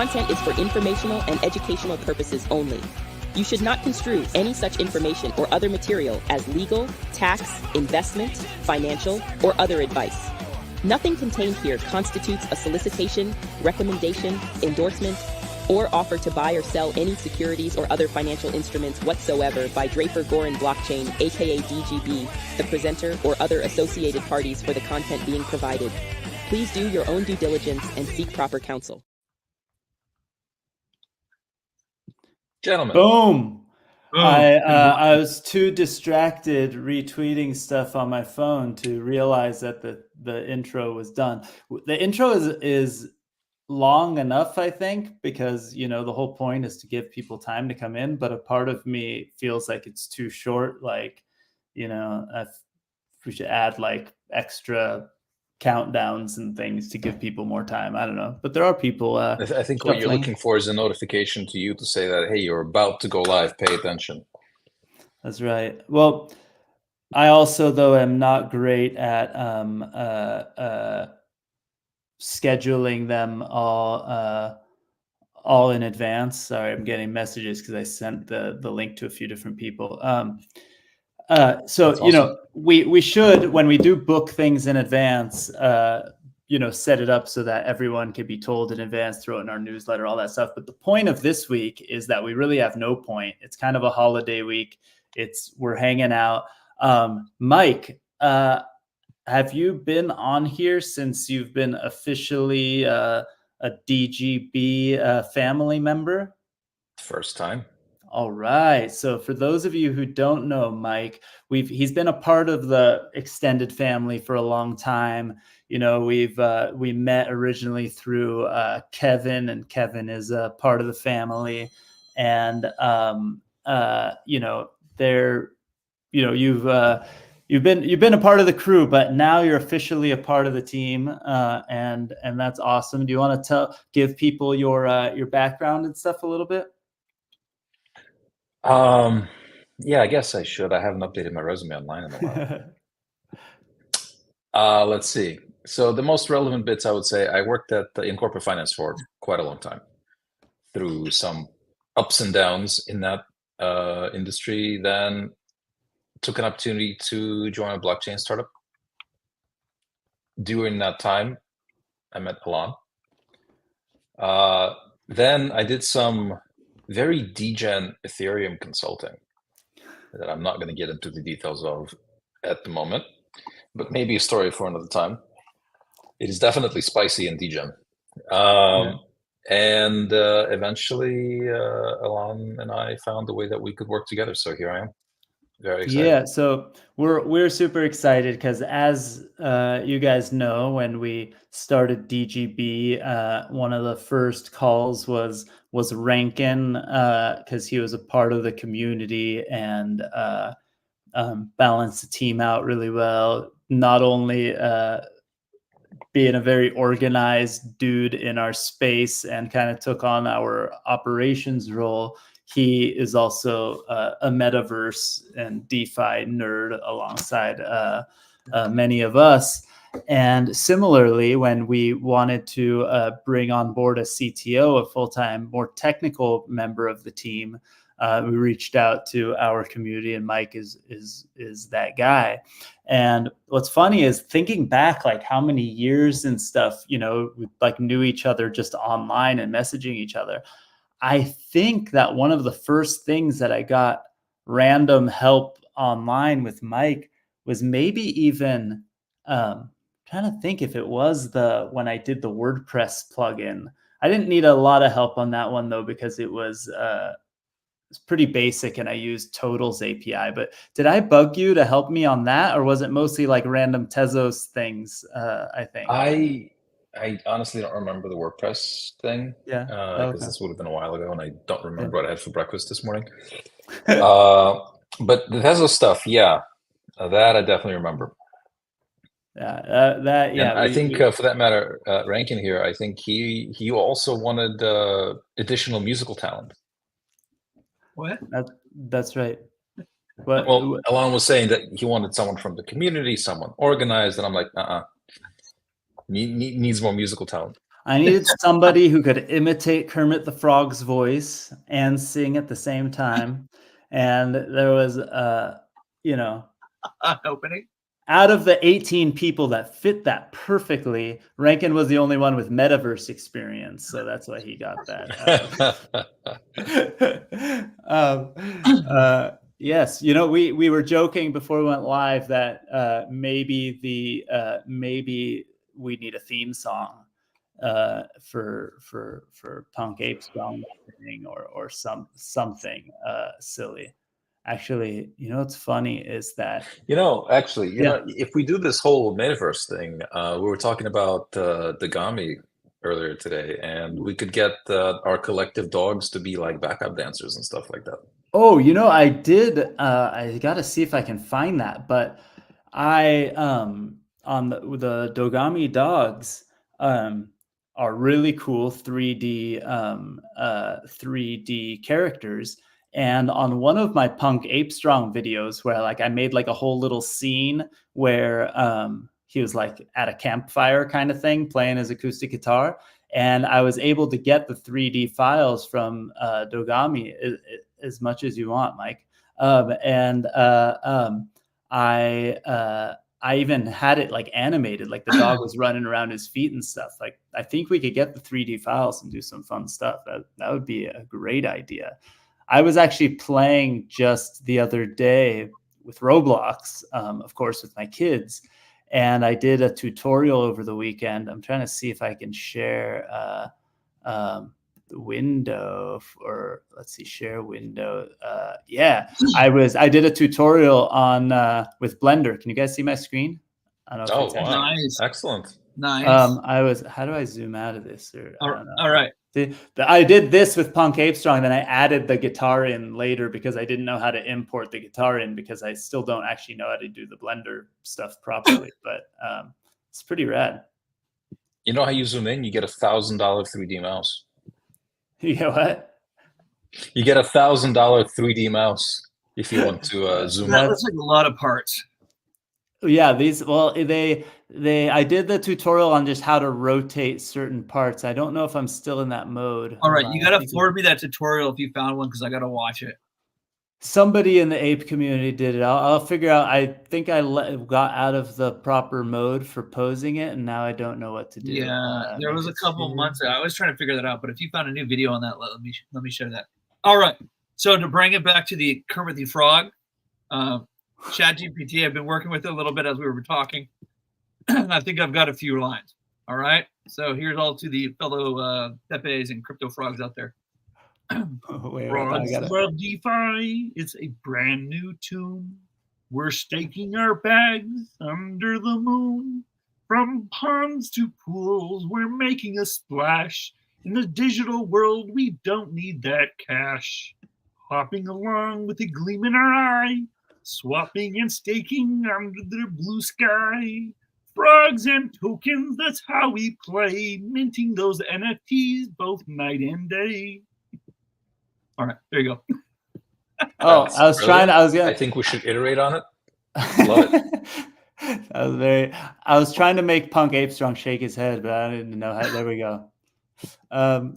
content is for informational and educational purposes only. You should not construe any such information or other material as legal, tax, investment, financial, or other advice. Nothing contained here constitutes a solicitation, recommendation, endorsement, or offer to buy or sell any securities or other financial instruments whatsoever by Draper Gorin Blockchain, aka DGB, the presenter, or other associated parties for the content being provided. Please do your own due diligence and seek proper counsel. Gentlemen. Boom. I was too distracted retweeting stuff on my phone to realize that the intro was done. The intro is long enough, I think, because the whole point is to give people time to come in, but a part of me feels like it's too short. Like, we should add like extra countdowns and things to give people more time. I don't know, but there are people. I think what you're looking for is a notification to you to say that, hey, you're about to go live. Pay attention. That's right. Well, I also, though, am not great at scheduling them all in advance. Sorry, I'm getting messages because I sent the link to a few different people. So awesome. We should, when we do book things in advance, set it up so that everyone can be told in advance, throw it in our newsletter, all that stuff. But the point of this week is that we really have no point. It's kind of a holiday week. We're hanging out. Mike, have you been on here since you've been officially a DGB family member? First time. All right. So for those of you who don't know Mike, he's been a part of the extended family for a long time. We met originally through Kevin, and Kevin is a part of the family. And you've been a part of the crew, but now you're officially a part of the team, and that's awesome. Do you want to give people your background and stuff a little bit? Yeah, I guess I should. I haven't updated my resume online in a while. Let's see. So the most relevant bits, I would say, I worked in corporate finance for quite a long time, through some ups and downs in that industry. Then took an opportunity to join a blockchain startup. During that time, I met Alon. Then I did some very degen Ethereum consulting that I'm not going to get into the details of at the moment, but maybe a story for another time. It is definitely spicy and degen. And eventually Alon and I found a way that we could work together. So here I am. Very excited. Yeah, so we're super excited because, as you guys know, when we started DGB, one of the first calls was Rankin, because he was a part of the community and balanced the team out really well. Not only being a very organized dude in our space and kind of took on our operations role, he is also a metaverse and DeFi nerd alongside many of us. And similarly, when we wanted to bring on board a CTO, a full-time, more technical member of the team, we reached out to our community, and Mike is that guy. And what's funny is thinking back, like how many years and stuff, we like knew each other just online and messaging each other. I think that one of the first things that I got random help online with Mike was maybe even trying to think if it was when I did the WordPress plugin. I didn't need a lot of help on that one though, because it was pretty basic and I used Totals API. But did I bug you to help me on that, or was it mostly like random Tezos things? I think I honestly don't remember the WordPress thing. Yeah, because this would have been a while ago, and I don't remember what I had for breakfast this morning. But the Tezos stuff, yeah, that I definitely remember. Yeah, I think for that matter, Rankin here, I think he also wanted additional musical talent. What? That's right. But, well, Alon was saying that he wanted someone from the community, someone organized, and I'm like, needs more musical talent. I needed somebody who could imitate Kermit the Frog's voice and sing at the same time. And there was, you know, Opening. out of the 18 people that fit that perfectly, Rankin was the only one with metaverse experience. So that's why he got that. Yes, you know, we were joking before we went live that maybe we need a theme song for Punk Ape Strong or something silly. Actually, you know what's funny is that Actually, if we do this whole metaverse thing, we were talking about Dogami earlier today, and we could get our collective dogs to be like backup dancers and stuff like that. Oh, you know, I did. I got to see if I can find that. But I on the Dogami dogs are really cool 3D characters. And on one of my Punk Ape Strong videos, where like I made like a whole little scene where he was like at a campfire kind of thing, playing his acoustic guitar, and I was able to get the 3D files from Dogami as much as you want, Mike. I even had it like animated, like the dog was running around his feet and stuff. Like I think we could get the 3D files and do some fun stuff. That would be a great idea. I was actually playing just the other day with Roblox, of course, with my kids. And I did a tutorial over the weekend. I'm trying to see if I can share the window, or let's see, share window. Yeah, I did a tutorial on with Blender. Can you guys see my screen? I don't know if it's wow. Nice. Excellent. Nice. How do I zoom out of this? Or, I don't know. All right. I did this with Punk Ape Strong, then I added the guitar in later because I didn't know how to import the guitar in, because I still don't actually know how to do the Blender stuff properly. But it's pretty rad. You know how you zoom in? You get $1,000 3D mouse. You get what? You get $1,000 3D mouse if you want to zoom in. That's like a lot of parts. Yeah, I did the tutorial on just how to rotate certain parts. I don't know if I'm still in that mode. All right, you got to forward me that tutorial if you found one, because I got to watch it. Somebody in the ape community did it. I'll figure out. I think I got out of the proper mode for posing it, and now I don't know what to do. Yeah, there was a couple months ago. I was trying to figure that out, but if you found a new video on that, let me share that. All right, so to bring it back to the Kermit the Frog, ChatGPT, I've been working with it a little bit as we were talking. I think I've got a few lines. All right. So here's all to the fellow Pepes and crypto frogs out there. Frogs love DeFi. It's a brand new tune. We're staking our bags under the moon. From ponds to pools, we're making a splash. In the digital world, we don't need that cash. Hopping along with a gleam in our eye. Swapping and staking under the blue sky. Frogs and tokens, that's how we play. Minting those NFTs both night and day. All right, there you go. Oh, I think we should iterate on it. Love it. I was trying to make Punk Ape Strong shake his head, but I didn't know how. There we go. That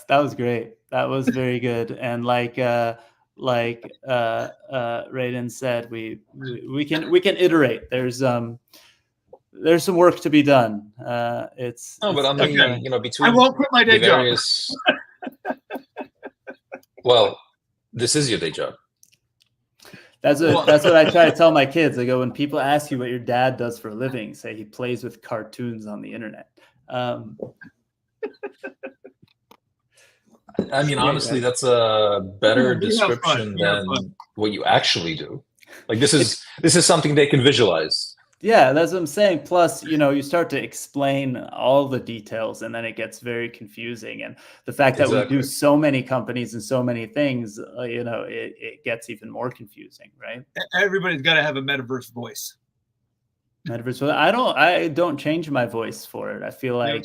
was great. That was very good. And like Raiden said, we can iterate. There's some work to be done. Between I won't quit my day job. Well, this is your day job. That's what I try to tell my kids. I go, when people ask you what your dad does for a living, say he plays with cartoons on the internet. I mean, honestly, that's a better description than what you actually do. Like this is something they can visualize. Yeah, that's what I'm saying. Plus, you start to explain all the details, and then it gets very confusing. And the fact that we do so many companies and so many things, it gets even more confusing, right? Everybody's got to have a metaverse voice. Metaverse. I don't change my voice for it. I feel like,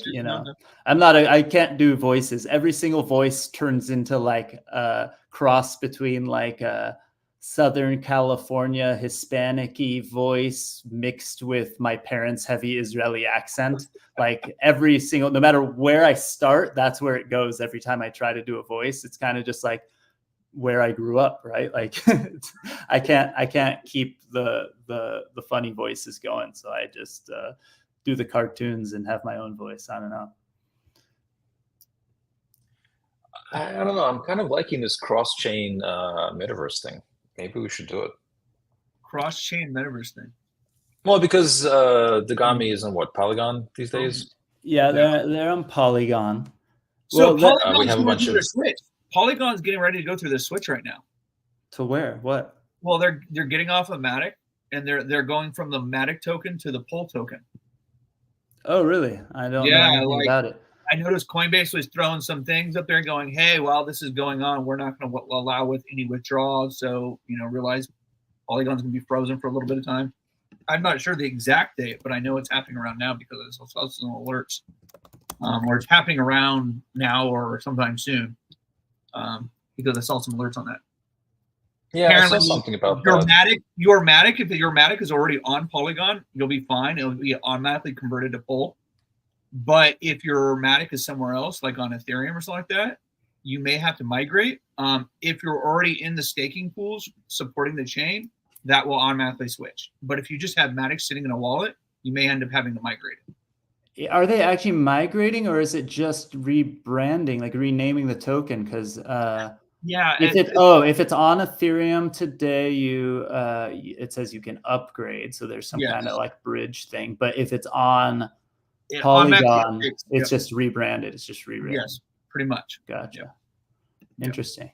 I can't do voices. Every single voice turns into like a cross between like Southern California Hispanic-y voice mixed with my parents' heavy Israeli accent. Like every single, no matter where I start, that's where it goes every time I try to do a voice. It's kind of just like where I grew up, right? Like I can't keep the funny voices going. So I just do the cartoons and have my own voice. I don't know. I don't know. I'm kind of liking this cross-chain metaverse thing. Maybe we should do it. Cross-chain metaverse thing. Well, because Dagami is on what, Polygon these days? Yeah, they're on Polygon. So well, we have a bunch of Switch. Polygon's getting ready to go through the Switch right now. To where? What? Well, they're getting off of Matic, and they're going from the Matic token to the Pol token. Oh, really? I don't know anything about it. I noticed Coinbase was throwing some things up there going, hey, while this is going on, we're not going to allow with any withdrawals. So, realize Polygon's going to be frozen for a little bit of time. I'm not sure the exact date, but I know it's happening around now because I saw some alerts. Or it's happening around now or sometime soon because I saw some alerts on that. Yeah, apparently, I saw something about that. Your Matic, if your Matic is already on Polygon, you'll be fine. It'll be automatically converted to Pol. But if your Matic is somewhere else, like on Ethereum or something like that, you may have to migrate. If you're already in the staking pools supporting the chain, that will automatically switch. But if you just have Matic sitting in a wallet, you may end up having to migrate it. Are they actually migrating, or is it just rebranding, like renaming the token? Because if it's on Ethereum today, it says you can upgrade, so there's some kind of like bridge thing. But if it's on Polygon, it's just rebranded. It's just rebranded. Yes, pretty much. Gotcha. Interesting.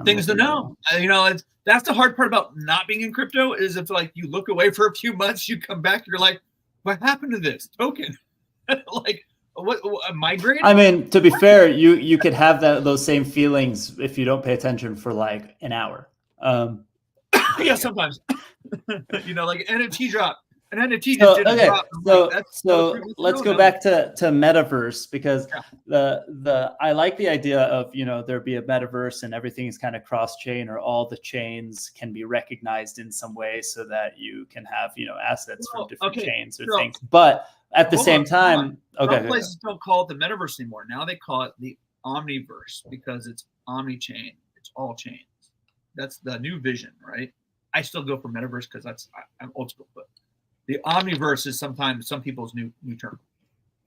Things to know. That's the hard part about not being in crypto is if like you look away for a few months, you come back, you're like, what happened to this token? Like what migrating? I mean, to be fair, you could have those same feelings if you don't pay attention for like an hour. Yeah, sometimes. Like NFT drop. An NFT just didn't drop. So let's go back to metaverse, because I like the idea of there be a metaverse and everything is kind of cross chain, or all the chains can be recognized in some way so that you can have assets from different chains or things. But at the same time, some places don't call it the metaverse anymore. Now they call it the omniverse because it's omni-chain. It's all chains. That's the new vision, right? I still go for metaverse because I'm old school, but the omniverse is sometimes some people's new term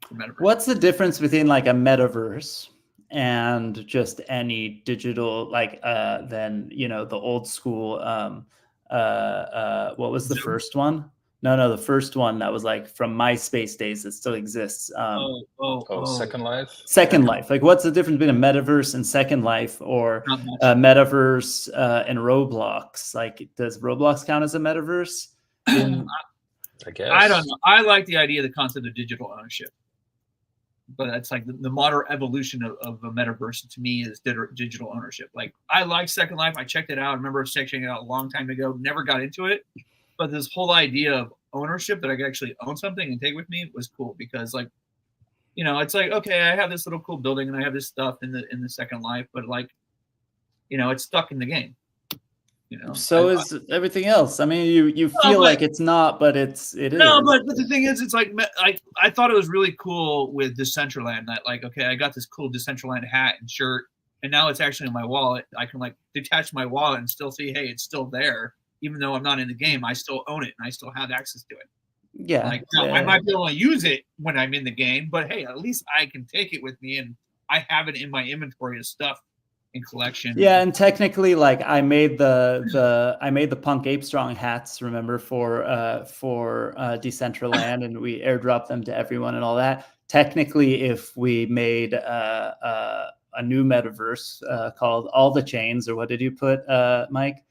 for metaverse. What's the difference between like a metaverse and just any digital, like then the old school what was the first one? No, the first one that was like from MySpace days that still exists. Second Life. Second Life. Like, what's the difference between a metaverse and Second Life, or a metaverse and Roblox? Like, does Roblox count as a metaverse? I guess. I don't know. I like the idea of the concept of digital ownership, but that's like the modern evolution of a metaverse to me is digital ownership. Like, I like Second Life. I checked it out. I remember checking it out a long time ago. Never got into it. But this whole idea of ownership, that I could actually own something and take with me, was cool because, like, it's like, okay, I have this little cool building and I have this stuff in the Second Life, but like, it's stuck in the game. So is everything else. I mean, you feel like it's not, but it is. No, but the thing is, it's like I thought it was really cool with Decentraland. That like, okay, I got this cool Decentraland hat and shirt, and now it's actually in my wallet. I can like detach my wallet and still see, hey, it's still there. Even though I'm not in the game, I still own it and I still have access to it. Yeah. Like, I might be able to use it when I'm in the game, but hey, at least I can take it with me and I have it in my inventory of stuff in collection. Yeah, and technically, like, I made the Punk Ape Strong hats, remember, for Decentraland, and we airdropped them to everyone and all that. Technically, if we made a new metaverse called All the Chains, or what did you put, Mike?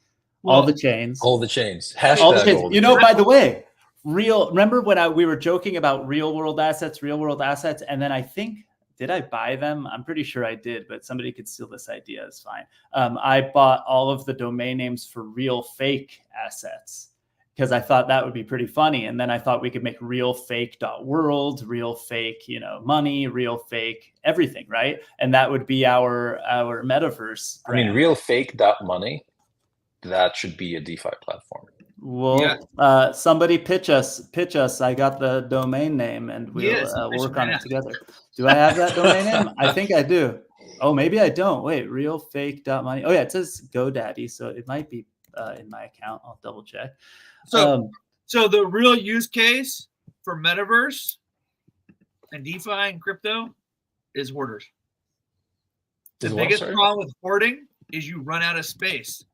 All the chains. All the chains. All the chains. By the way, remember when we were joking about real world assets, and then I think, did I buy them? I'm pretty sure I did, but somebody could steal this idea. It's fine. I bought all of the domain names for real fake assets because I thought that would be pretty funny. And then I thought we could make real fake.world, real fake, money, real fake everything, right? And that would be our metaverse brand. I mean, real fake.money. that should be a DeFi platform. Well, somebody pitch us. I got the domain name, and we'll work on it together. Do I have that domain name? I think I do. Oh, maybe I don't. Wait, realfake.money. Oh yeah, it says GoDaddy, so it might be in my account. I'll double check. So the real use case for metaverse and DeFi and crypto is hoarders. The biggest problem with hoarding is you run out of space.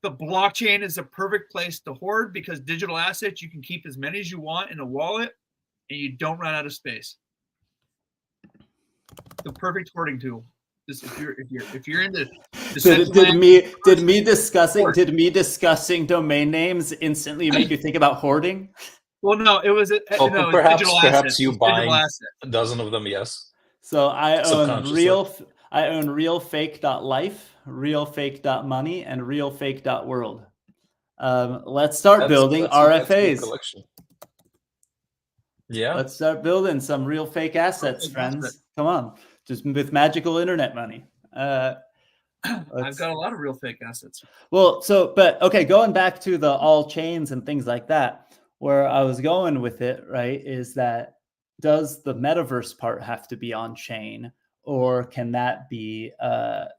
The blockchain is the perfect place to hoard because digital assets, you can keep as many as you want in a wallet and you don't run out of space. The perfect hoarding tool. Just if you're into did me discussing domain names instantly make you think about hoarding? Well, no, it was perhaps you buying a dozen of them. Yes. So I own realfake.life, realfake.money, and realfake.world. Let's start building RFAs. Yeah. Let's start building some real fake assets, friends. Come on. Just with magical internet money. I've got a lot of real fake assets. Well, okay, going back to the all chains and things like that, where I was going with it, right, is that does the metaverse part have to be on chain, or can that be not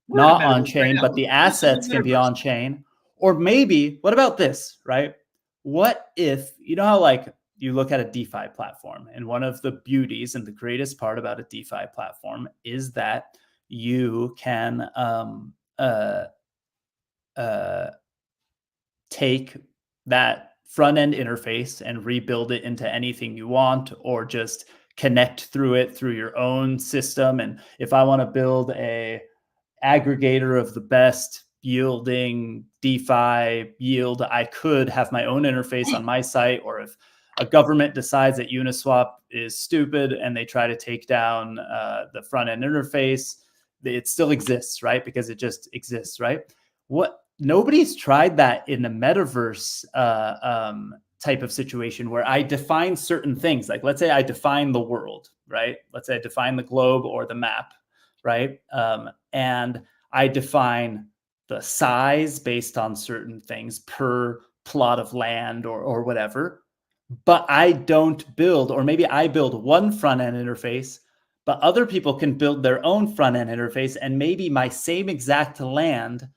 on chain, but the assets can be on chain? Or maybe, what about this, right? What if, you know how like you look at a DeFi platform, and one of the beauties and the greatest part about a DeFi platform is that you can take that front end interface and rebuild it into anything you want, or just connect through it through your own system. And if I want to build a aggregator of the best yielding DeFi yield, I could have my own interface on my site. Or if a government decides that Uniswap is stupid and they try to take down the front end interface, it still exists, right? Because it just exists, right? Nobody's tried that in a metaverse type of situation where I define certain things. Like, let's say I define the world, right? Let's say I define the globe or the map, right? And I define the size based on certain things per plot of land or whatever. But I don't build, or maybe I build one front end interface, but other people can build their own front end interface. And maybe my same exact land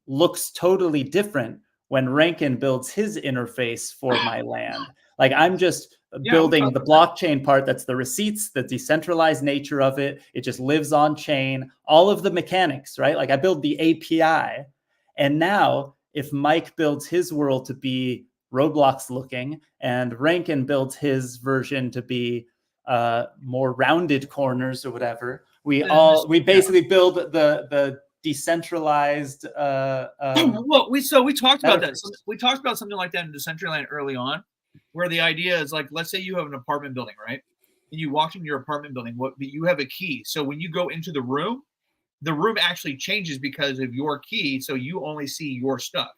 looks totally different when Rankin builds his interface for my land. Like, I'm just building the blockchain part. That's the receipts, the decentralized nature of it. It just lives on chain, all of the mechanics, right? Like, I build the API. And now if Mike builds his world to be Roblox looking and Rankin builds his version to be more rounded corners or whatever, we basically build the decentralized we talked about that. So we talked about something like that in Decentraland early on, where the idea is like, let's say you have an apartment building, right? And you walk into your apartment building, you have a key. So when you go into the room actually changes because of your key. So you only see your stuff.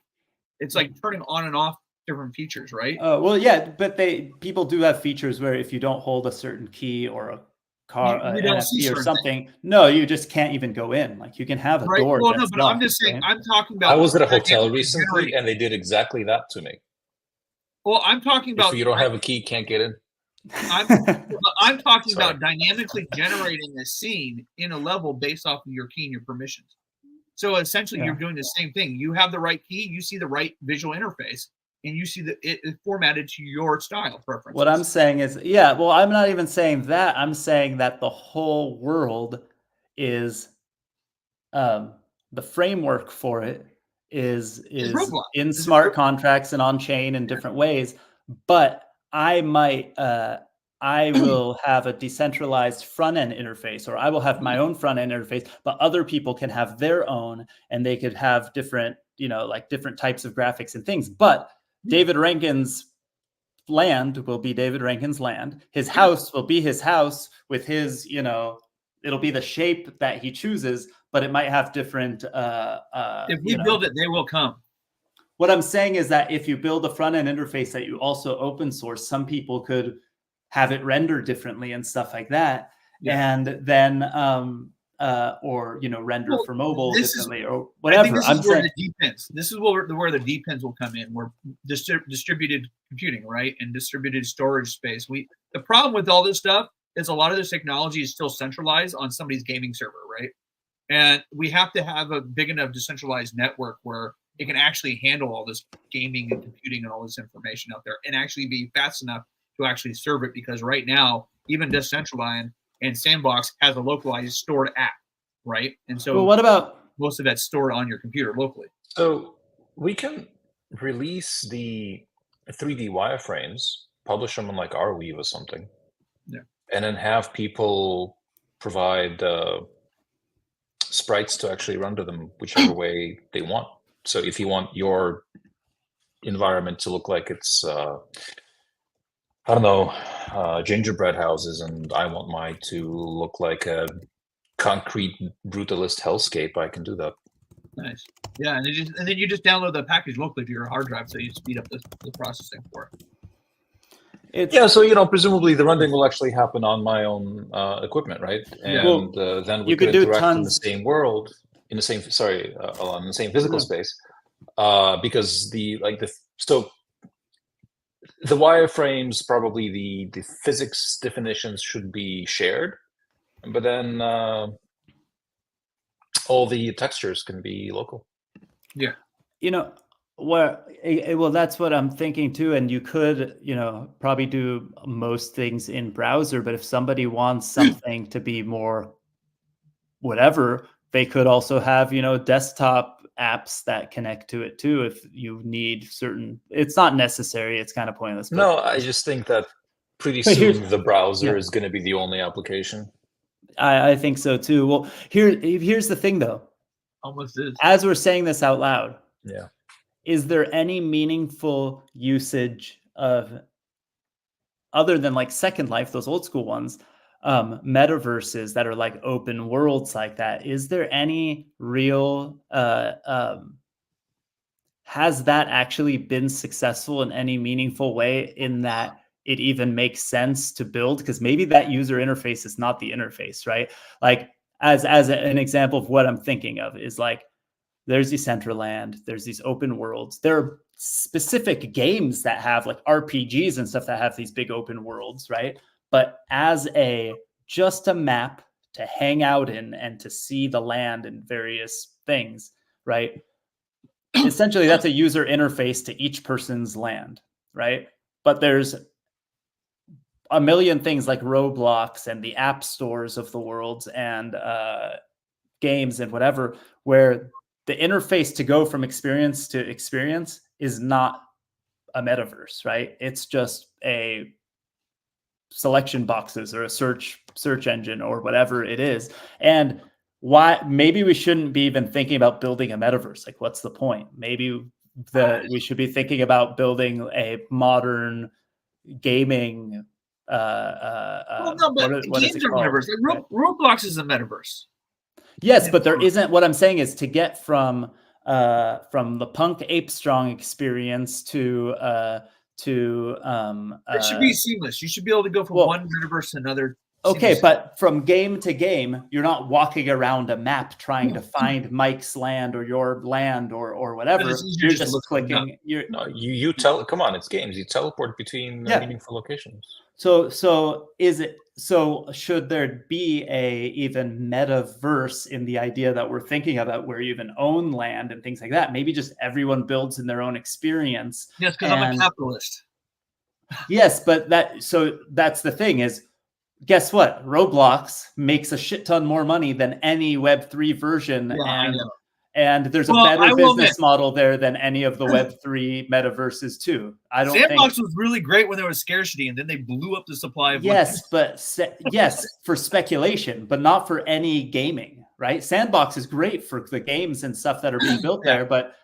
It's like turning on and off different features, right? Well, yeah, but people do have features where if you don't hold a certain key or a car NFT or something, no, you just can't even go in. Like, you can have a door. Well, no, but locked, I'm just saying, right? I'm talking about. I was at a hotel recently, and they did exactly that to me. Well, I'm talking about. If you don't have a key, you can't get in. I'm talking about dynamically generating a scene in a level based off of your key and your permissions. So essentially, you're doing the same thing. You have the right key, you see the right visual interface, and you see that it is formatted to your style preference. What I'm saying is, I'm not even saying that. I'm saying that the whole world is, the framework for it is in smart contracts and on chain in different ways. But I will have a decentralized front end interface, or I will have my own front end interface, but other people can have their own, and they could have different, like different types of graphics and things. But David Rankin's land will be David Rankin's land. His house will be his house with his, it'll be the shape that he chooses, but it might have different. If we build it, they will come. What I'm saying is that if you build a front end interface that you also open source, some people could have it render differently and stuff like that. Yeah. And then or render for mobile differently or I whatever. think this is where the depends. This is where the depends will come in. Where distributed computing, right, and distributed storage space. The problem with all this stuff is a lot of this technology is still centralized on somebody's gaming server, right? And we have to have a big enough decentralized network where it can actually handle all this gaming and computing and all this information out there and actually be fast enough to actually serve it. Because right now, even Decentraland and Sandbox has a localized stored app, right? And so what about most of that's stored on your computer locally? So we can release the 3D wireframes, publish them on like Arweave or something, and then have people provide sprites to actually render them whichever way they want. So if you want your environment to look like it's I don't know, gingerbread houses, and I want mine to look like a concrete brutalist hellscape, I can do that. Nice. Yeah, and then you just download the package locally to your hard drive, so you speed up the processing for it. So presumably the rendering will actually happen on my own equipment, right? And then we could interact in the same world, in the same in the same physical space, because the wireframes, probably the physics definitions should be shared, but then all the textures can be local. Yeah. Well, that's what I'm thinking too. And you could, probably do most things in browser, but if somebody wants something to be more whatever, they could also have, desktop apps that connect to it too. If you need it's not necessary. It's kind of pointless. No, I just think that pretty soon the browser is going to be the only application. I think so too. Well, here's the thing though. Almost is. As we're saying this out loud. Yeah. Is there any meaningful usage of, other than like Second Life, those old school ones, metaverses that are like open worlds like that? Is there any real, has that actually been successful in any meaningful way in that it even makes sense to build? Because maybe that user interface is not the interface, right? Like as an example of what I'm thinking of is like, there's Decentraland, there's these open worlds. There are specific games that have like RPGs and stuff that have these big open worlds, right? But as just a map to hang out in and to see the land and various things, right? Essentially, that's a user interface to each person's land, right? But there's a million things like Roblox and the app stores of the world and games and whatever, where the interface to go from experience to experience is not a metaverse, right? It's just a selection boxes or a search engine or whatever it is. And maybe we shouldn't be even thinking about building a metaverse. Like, what's the point? Maybe we should be thinking about building a modern gaming. Games are metaverse. Like, Roblox is a metaverse. Yes, but there isn't. What I'm saying is to get from the Punk Ape Strong experience to it should be seamless. You should be able to go from one metaverse to another. Okay, but from game to game, you're not walking around a map trying to find Mike's land or your land or whatever. You're just clicking. Come on, it's games. You teleport between meaningful locations. So should there be a even metaverse in the idea that we're thinking about, where you even own land and things like that? Maybe just everyone builds in their own experience. Yes, because I'm a capitalist. Yes, but that's the thing is, guess what? Roblox makes a shit ton more money than any Web3 version. Yeah, and there's a better business model there than any of the Web3 metaverses too. Sandbox was really great when there was scarcity, and then they blew up the supply of for speculation, but not for any gaming, right? Sandbox is great for the games and stuff that are being built there, but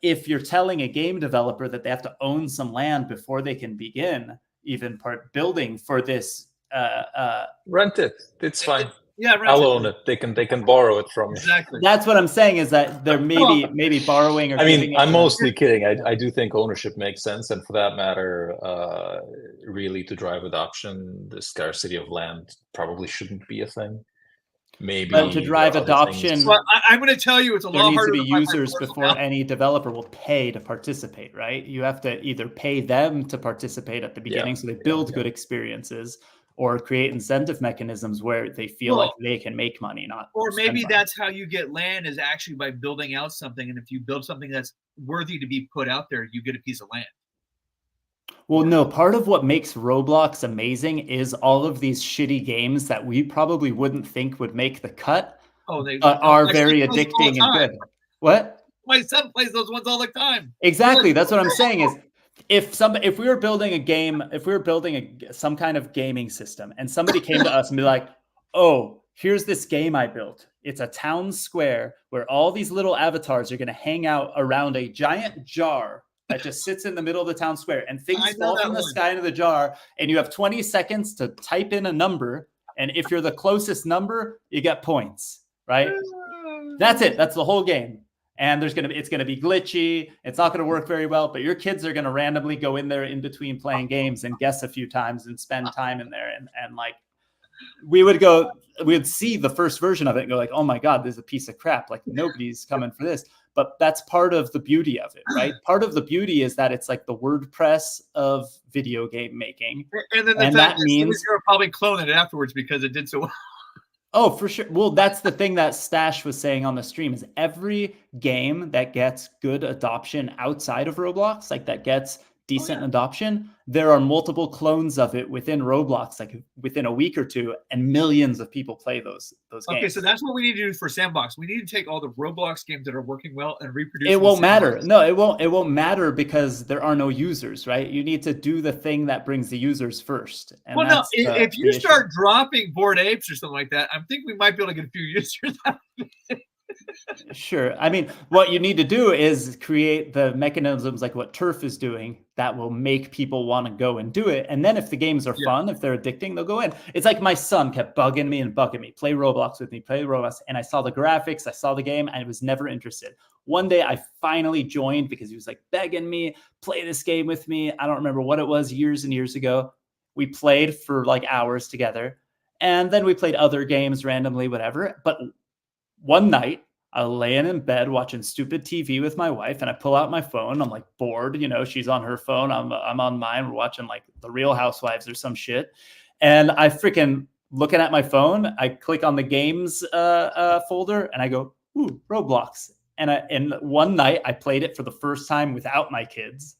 if you're telling a game developer that they have to own some land before they can begin even building for this, rent it. It's fine. I'll own it. They can borrow it from me. Exactly. That's what I'm saying, is that there maybe borrowing. Or I'm mostly kidding. I do think ownership makes sense, and for that matter, really to drive adoption, the scarcity of land probably shouldn't be a thing. maybe But to drive adoption, well, I'm going to tell you, it's a lot harder to be users find before any developer will pay to participate, right? You have to either pay them to participate at the beginning, so they build good experiences, or create incentive mechanisms where they feel like they can make money, not. Or maybe that's how you get land, is actually by building out something. And if you build something that's worthy to be put out there, you get a piece of land. Well, no, part of what makes Roblox amazing is all of these shitty games that we probably wouldn't think would make the cut, but are very addicting and good. What? My son plays those ones all the time. Exactly. That's what I'm saying is, if we were building a game, if we were building some kind of gaming system, and somebody came to us and be like, "Oh, here's this game I built. It's a town square where all these little avatars are going to hang out around a giant jar that just sits in the middle of the town square, and things fall from the sky into the jar, and you have 20 seconds to type in a number, and if you're the closest number, you get points, right? That's it. That's the whole game. And it's going to be glitchy. It's not going to work very well, but your kids are going to randomly go in there in between playing games and guess a few times and spend time in there. And like, we would see the first version of it and go like, oh my God, this is a piece of crap. Like, nobody's coming for this. But that's part of the beauty of it, right? Part of the beauty is that it's like the WordPress of video game making. And then that means you're probably clone it afterwards because it did so well. Oh, for sure. Well, that's the thing that Stash was saying on the stream, is every game that gets good adoption outside of Roblox, like that gets decent adoption, there are multiple clones of it within Roblox, like within a week or two, and millions of people play those games. Okay, so that's what we need to do for Sandbox. We need to take all the Roblox games that are working well and reproduce. It won't matter. No, it won't matter because there are no users, right? You need to do the thing that brings the users first. And well, no, if you start dropping Bored Apes or something like that, I think we might be able to get a few users out of it. Sure. I mean, what you need to do is create the mechanisms like what Turf is doing that will make people want to go and do it. And then if the games are fun, if they're addicting, they'll go in. It's like my son kept bugging me, play Roblox with me, play Roblox. And I saw the graphics, I saw the game, and I was never interested. One day I finally joined because he was like begging me, play this game with me. I don't remember what it was, years and years ago. We played for like hours together. And then we played other games randomly, whatever. But one night, I'm laying in bed watching stupid TV with my wife, and I pull out my phone. I'm like bored, she's on her phone. I'm on mine. We're watching like The Real Housewives or some shit. And I freaking looking at my phone. I click on the games folder, and I go, ooh, Roblox. And one night I played it for the first time without my kids.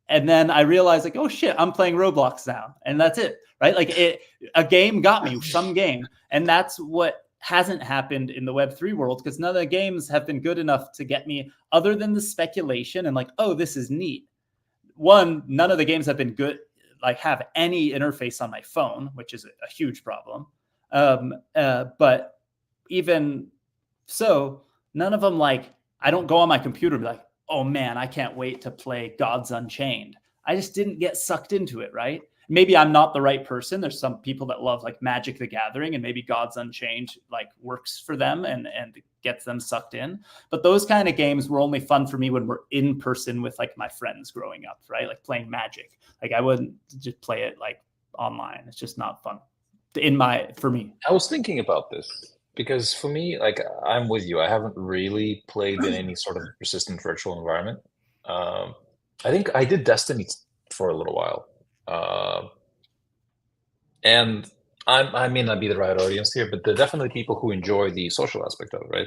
And then I realized like, oh shit, I'm playing Roblox now. And that's it, right? Like a game got me, some game. And that's what hasn't happened in the Web3 world, because none of the games have been good enough to get me, other than the speculation and like, oh, this is neat. One, none of the games have been good, like have any interface on my phone, which is a huge problem. But even so, none of them, like, I don't go on my computer and be like, oh man, I can't wait to play Gods Unchained. I just didn't get sucked into it, right? Maybe I'm not the right person. There's some people that love like Magic the Gathering, and maybe Gods Unchained like works for them and gets them sucked in. But those kind of games were only fun for me when we're in person with like my friends growing up, right? Like playing Magic. Like I wouldn't just play it like online. It's just not fun for me. I was thinking about this because for me, like I'm with you. I haven't really played in any sort of persistent virtual environment. I think I did Destiny for a little while. And I may not be the right audience here, but there are definitely people who enjoy the social aspect of it, right?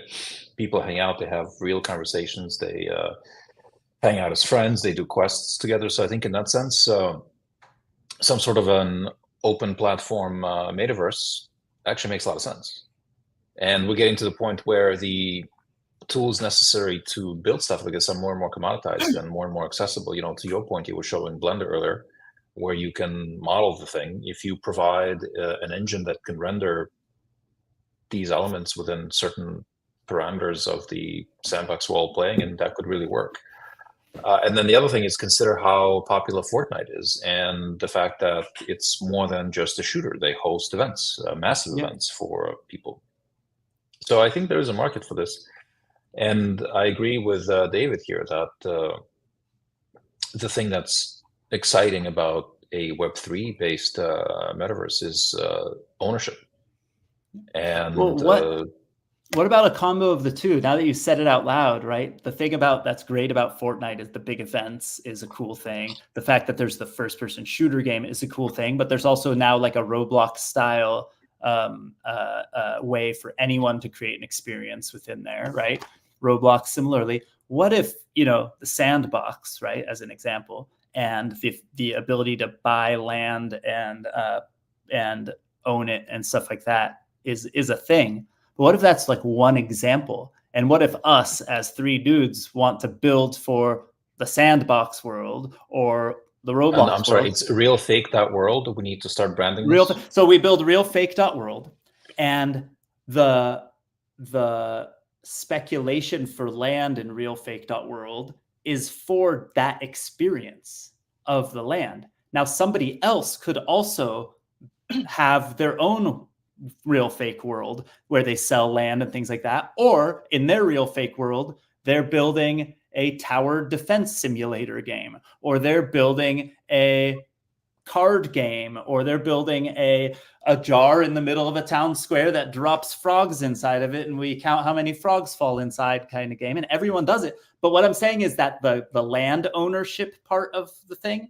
People hang out, they have real conversations, they hang out as friends, they do quests together. So I think in that sense, some sort of an open platform metaverse actually makes a lot of sense. And we're getting to the point where the tools necessary to build stuff like this are more and more commoditized and more accessible. To your point, you were showing Blender earlier, where you can model the thing. If you provide an engine that can render these elements within certain parameters of the sandbox we're all playing, and that could really work. And then the other thing is consider how popular Fortnite is, and the fact that it's more than just a shooter. They host events, massive events for people. So I think there is a market for this. And I agree with David here that the thing that's exciting about a Web3 based metaverse is ownership. And what about a combo of the two? Now that you said it out loud, right? The thing that's great about Fortnite is the big events is a cool thing. The fact that there's the first person shooter game is a cool thing, but there's also now like a Roblox style way for anyone to create an experience within there, right? Roblox similarly. What if, the sandbox, right, as an example, and the ability to buy land and own it and stuff like that is a thing. But what if that's like one example? And what if us as three dudes want to build for the sandbox world or the Roblox I'm sorry, world? it's real fake .world. We need to start branding real. this. So we build real fake .world, and the speculation for land in real fake .world is for that experience of the land. Now somebody else could also have their own real fake world where they sell land and things like that, or in their real fake world they're building a tower defense simulator game, or they're building a card game, or they're building a jar in the middle of a town square that drops frogs inside of it and we count how many frogs fall inside kind of game, and everyone does it. But what I'm saying is that the land ownership part of the thing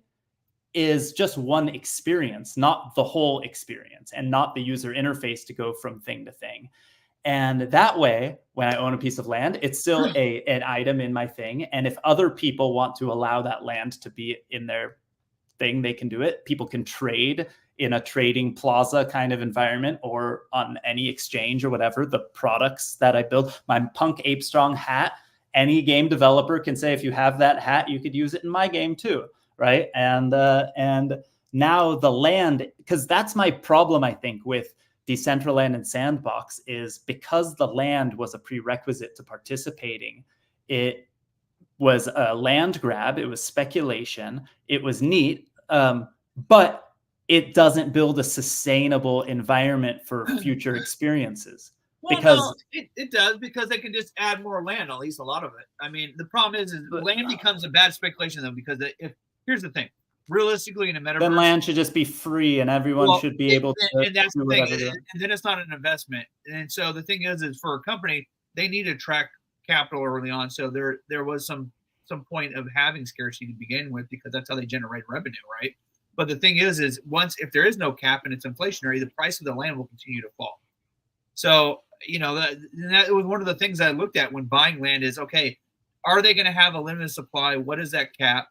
is just one experience, not the whole experience, and not the user interface to go from thing to thing. And that way, when I own a piece of land, it's still an item in my thing. And if other people want to allow that land to be in their thing, they can do it. People can trade in a trading plaza kind of environment or on any exchange or whatever. The products that I build, my Punk Ape Strong hat, any game developer can say, if you have that hat, you could use it in my game too. Right. And now the land, because that's my problem, I think, with Decentraland and Sandbox, is because the land was a prerequisite to participating. It was a land grab. It was speculation. It was neat. But it doesn't build a sustainable environment for future experiences. Well, because no, it does, because they can just add more land, at least a lot of it. I mean, the problem is land becomes a bad speculation, though, because here's the thing. Realistically, in a metaverse, then land should just be free and everyone should be able to and that's do the thing. whatever. And then it's not an investment. And so the thing is for a company, they need to attract capital early on. So there was some point of having scarcity to begin with, because that's how they generate revenue, right? But the thing is if there is no cap and it's inflationary, the price of the land will continue to fall. So, that was one of the things I looked at when buying land is, okay, are they going to have a limited supply? What is that cap?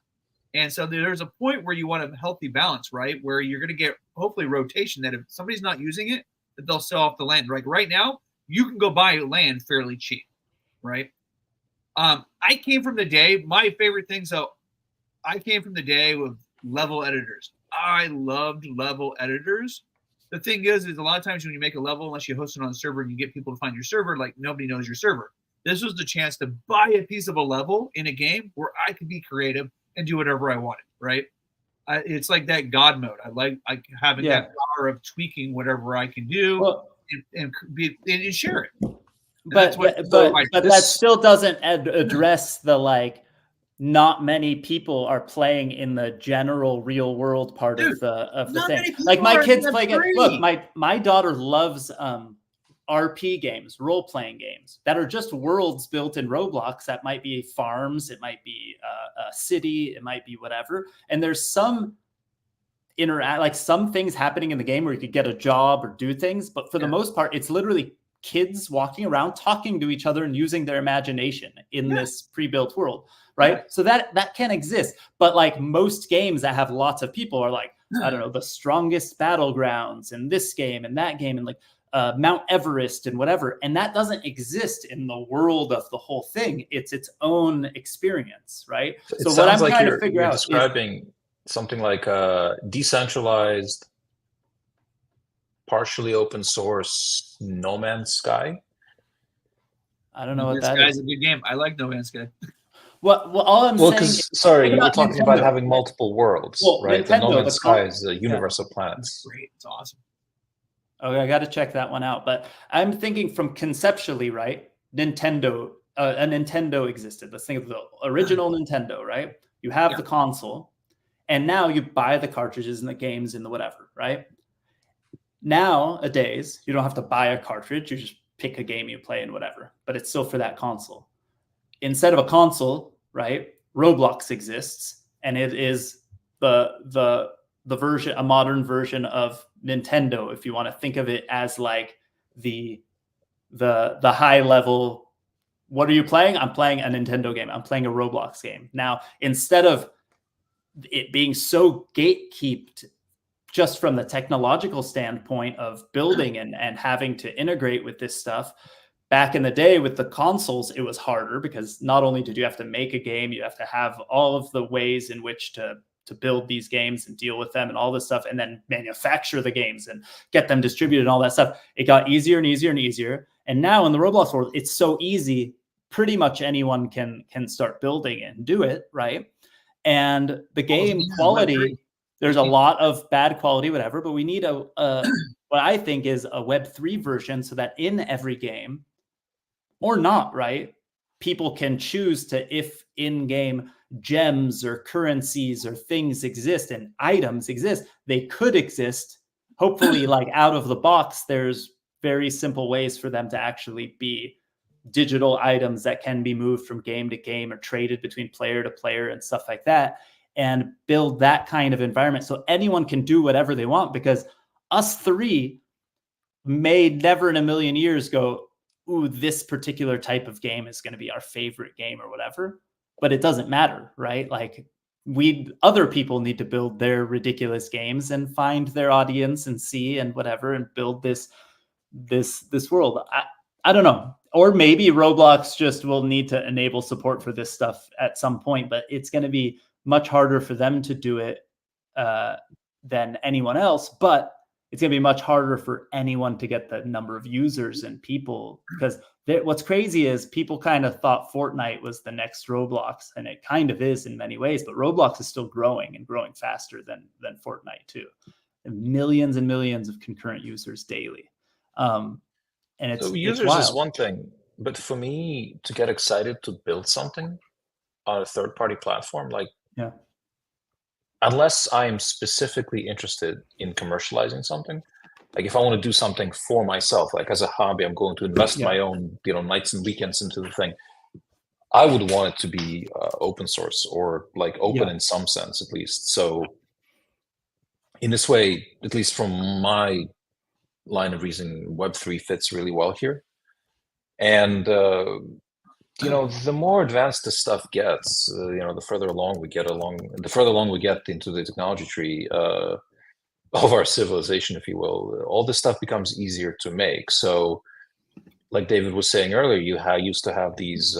And so there's a point where you want a healthy balance, right? Where you're going to get hopefully rotation, that if somebody's not using it, that they'll sell off the land. Like right now, you can go buy land fairly cheap, right? I came from the day, my favorite thing. So I came from the day with level editors. I loved level editors. The thing is a lot of times when you make a level, unless you host it on a server and you get people to find your server, like nobody knows your server. This was the chance to buy a piece of a level in a game where I could be creative and do whatever I wanted, right? It's like that God mode. I like having that power of tweaking whatever I can do and share it. But that still doesn't address the not many people are playing in the general real world part of the thing. Like my kids play it. Look, my daughter loves RP games, role-playing games that are just worlds built in Roblox. That might be farms, it might be a city, it might be whatever. And there's some some things happening in the game where you could get a job or do things. But for the most part, it's literally kids walking around, talking to each other and using their imagination in this pre-built world, right? So that can exist. But most games that have lots of people are I don't know, the strongest battlegrounds in this game and that game, and Mount Everest and whatever. And that doesn't exist in the world of the whole thing. It's its own experience, right? So what I'm trying to figure out is describing something like a decentralized, partially open source No Man's Sky. I don't know what that is. Sky's a good game. I like No Man's Sky. Well, all I'm saying is, sorry, you were talking about having multiple worlds, right? Nintendo, No Man's Sky is the universe of planets. That's great. It's awesome. Okay, I got to check that one out. But I'm thinking from conceptually, right? Nintendo, a Nintendo existed. Let's think of the original Nintendo, right? You have the console, and now you buy the cartridges and the games and the whatever, right? Nowadays, you don't have to buy a cartridge. You just pick a game you play and whatever, but it's still for that console. Instead of a console, right? Roblox exists, and it is the version, a modern version of Nintendo, if you want to think of it as like the high level. What are you playing? I'm playing a Nintendo game. I'm playing a Roblox game. Now, instead of it being so gatekept just from the technological standpoint of building and having to integrate with this stuff, back in the day with the consoles, it was harder because not only did you have to make a game, you have to have all of the ways in which to build these games and deal with them and all this stuff, and then manufacture the games and get them distributed and all that stuff. It got easier and easier and easier. And now in the Roblox world, it's so easy. Pretty much anyone can start building it and do it, right? And the game quality, there's a lot of bad quality, whatever, but we need a what I think is a Web3 version so that in every game, or not, right, people can choose to, if in-game gems or currencies or things exist and items exist, they could exist. Hopefully, like out of the box, there's very simple ways for them to actually be digital items that can be moved from game to game or traded between player to player and stuff like that, and build that kind of environment so anyone can do whatever they want. Because us three may never in a million years go, ooh, this particular type of game is going to be our favorite game or whatever. But it doesn't matter, right? Like other people need to build their ridiculous games and find their audience and see and whatever and build this world. I don't know. Or maybe Roblox just will need to enable support for this stuff at some point, but it's going to be much harder for them to do it than anyone else. But it's going to be much harder for anyone to get the number of users and people, because what's crazy is people kind of thought Fortnite was the next Roblox, and it kind of is in many ways, but Roblox is still growing and growing faster than Fortnite too. And millions of concurrent users daily. And it's, so users is one thing, but for me to get excited to build something on a third-party platform, like, yeah, unless I'm specifically interested in commercializing something, like if I want to do something for myself, like as a hobby, I'm going to invest my own, nights and weekends into the thing, I would want it to be open source or like open in some sense, at least. So in this way, at least from my line of reasoning, Web3 fits really well here. And the more advanced this stuff gets, the further along we get into the technology tree of our civilization, if you will, all this stuff becomes easier to make. So like David was saying earlier, you used to have these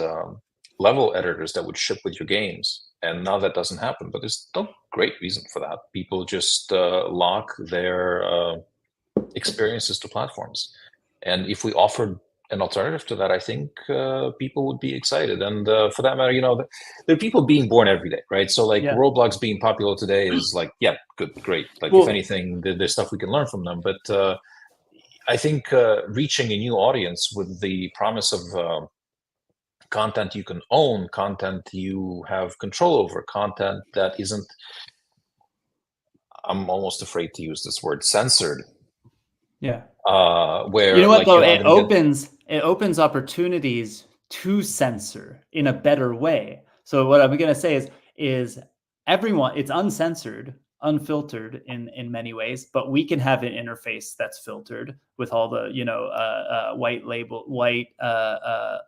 level editors that would ship with your games, and now that doesn't happen, but there's no great reason for that. People just lock their experiences to platforms. And if we offered an alternative to that, I think people would be excited. And for that matter, there are people being born every day, right? So like Roblox being popular today is like, good, great. Like if anything, there's stuff we can learn from them. But I think reaching a new audience with the promise of content you can own, content you have control over, content that isn't, I'm almost afraid to use this word, censored. Yeah. Where it opens opportunities to censor in a better way. So what I'm going to say is everyone, it's uncensored, unfiltered in many ways, but we can have an interface that's filtered with all the white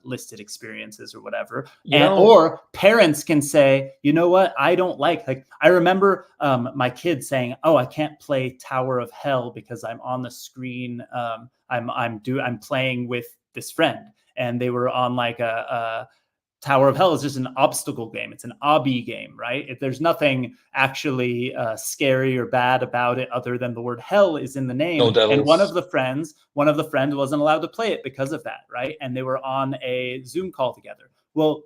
listed experiences or whatever. Or parents can say, you know what, I don't like I remember my kids saying, oh, I can't play Tower of Hell because I'm on the screen, I'm playing with this friend, and they were on like a Tower of Hell is just an obstacle game. It's an obby game, right? There's nothing actually scary or bad about it other than the word hell is in the name. No devils. And one of the friends wasn't allowed to play it because of that, right? And they were on a Zoom call together. Well,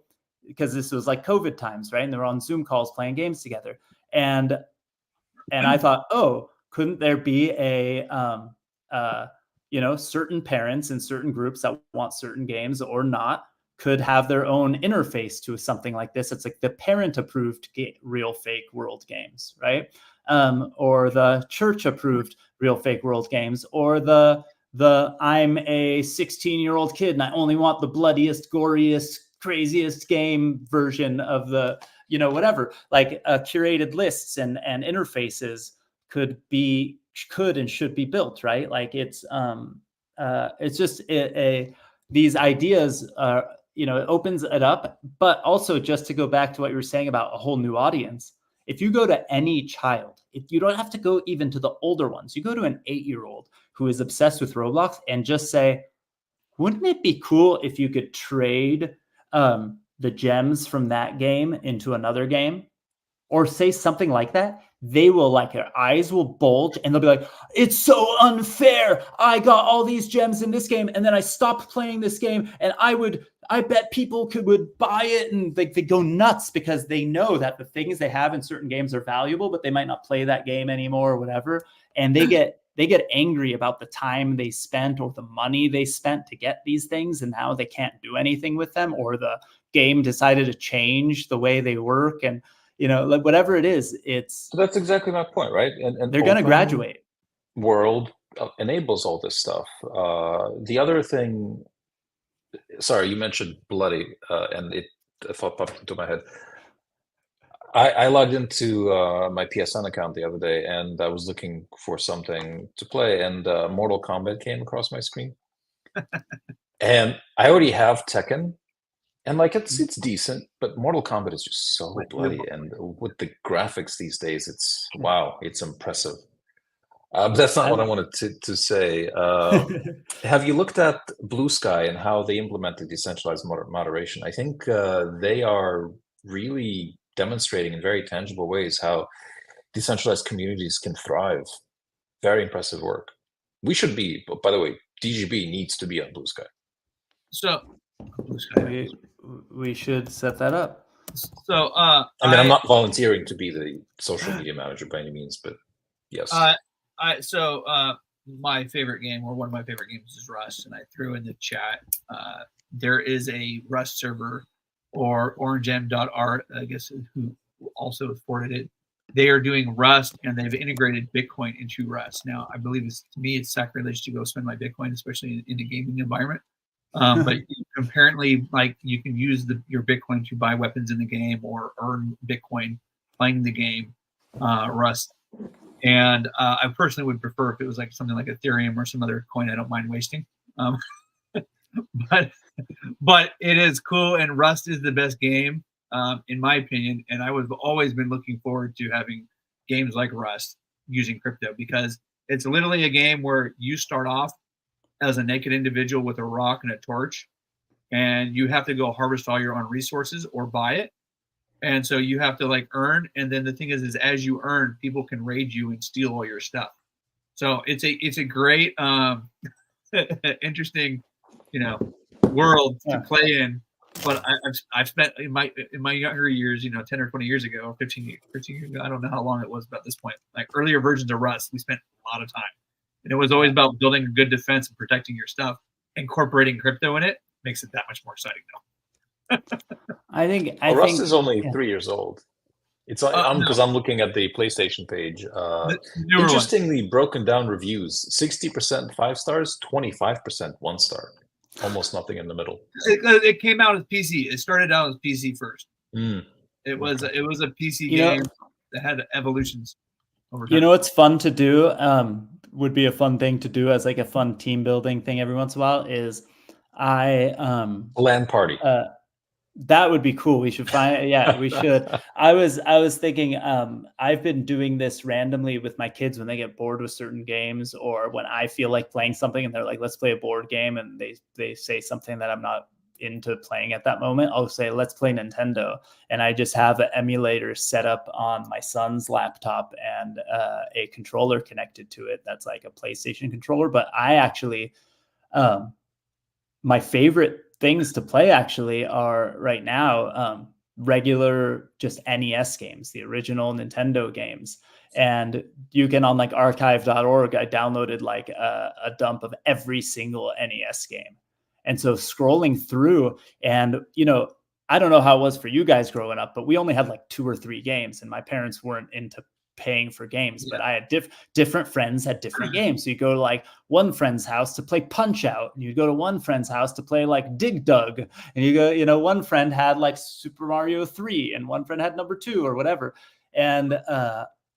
because this was like COVID times, right? And they were on Zoom calls playing games together. And I thought, oh, couldn't there be a certain parents in certain groups that want certain games or not could have their own interface to something like this. It's like the parent-approved real fake world games, right? Or the church-approved real fake world games, or the I'm a 16-year-old kid and I only want the bloodiest, goriest, craziest game version of the, whatever. Like curated lists and interfaces could and should be built, right? Like it's just these ideas are, it opens it up. But also, just to go back to what you were saying about a whole new audience, if you go to any child, if you don't have to go even to the older ones, you go to an 8-year-old who is obsessed with Roblox and just say, wouldn't it be cool if you could trade the gems from that game into another game? Or say something like that, they will, like, their eyes will bulge and they'll be like, it's so unfair. I got all these gems in this game and then I stopped playing this game, and I bet people would buy it, and they go nuts because they know that the things they have in certain games are valuable, but they might not play that game anymore or whatever. And they get angry about the time they spent or the money they spent to get these things, and now they can't do anything with them, or the game decided to change the way they work. And like whatever it is, so that's exactly my point, right? And they're going to graduate. World enables all this stuff. The other thing, sorry, you mentioned bloody, and a thought popped into my head. I logged into my PSN account the other day, and I was looking for something to play, and Mortal Kombat came across my screen. And I already have Tekken. And like it's decent, but Mortal Kombat is just so bloody, and with the graphics these days, it's wow, it's impressive. But that's not what I wanted to say. Have you looked at Blue Sky and how they implemented decentralized moderation? I think they are really demonstrating in very tangible ways how decentralized communities can thrive. Very impressive work. We should be, by the way, DGB needs to be on Blue Sky. So. We should set that up. So I'm not volunteering to be the social media manager by any means, but yes. My favorite game, or one of my favorite games, is Rust, and I threw in the chat. There is a Rust server, or orangem.art, I guess, who also afforded it. They are doing Rust, and they've integrated Bitcoin into Rust. Now, I believe to me it's sacrilege to go spend my Bitcoin, especially in a gaming environment. But apparently, like, you can use your Bitcoin to buy weapons in the game or earn Bitcoin playing the game, Rust. And I personally would prefer if it was like something like Ethereum or some other coin I don't mind wasting. But it is cool, and Rust is the best game, in my opinion. And I have always been looking forward to having games like Rust using crypto, because it's literally a game where you start off as a naked individual with a rock and a torch, and you have to go harvest all your own resources or buy it. And so you have to like earn. And then the thing is as you earn, people can raid you and steal all your stuff. So it's a great, interesting, world to play in. But I've spent in my younger years, 10 or 20 years ago, or 15 years ago, I don't know how long it was, but at this point, like earlier versions of Rust, we spent a lot of time. And it was always about building a good defense and protecting your stuff. Incorporating crypto in it makes it that much more exciting, though. I think Rust is only 3 years old. It's because I'm looking at the PlayStation page. Interestingly broken down reviews: 60% 5 stars, 25% 1 star. Almost nothing in the middle. It came out as PC. It started out as PC first. It was a PC game that had evolutions over time. What's fun to do? Would be a fun thing to do as like a fun team building thing every once in a while is LAN party. That would be cool. We should find we should. I was thinking I've been doing this randomly with my kids when they get bored with certain games, or when I feel like playing something and they're like, let's play a board game, and they say something that I'm not into playing at that moment. I'll say, let's play Nintendo, and I just have an emulator set up on my son's laptop and a controller connected to it that's like a PlayStation controller. But I actually my favorite things to play actually are right now regular just NES games, the original Nintendo games. And you can, on like archive.org, I downloaded like a dump of every single NES game. And so scrolling through, and I don't know how it was for you guys growing up, but we only had like 2 or 3 games, and my parents weren't into paying for games. But I had different friends had different games. So you go to like one friend's house to play Punch Out, and you go to one friend's house to play like Dig Dug, and you go, one friend had like Super Mario 3, and one friend had number 2 or whatever. And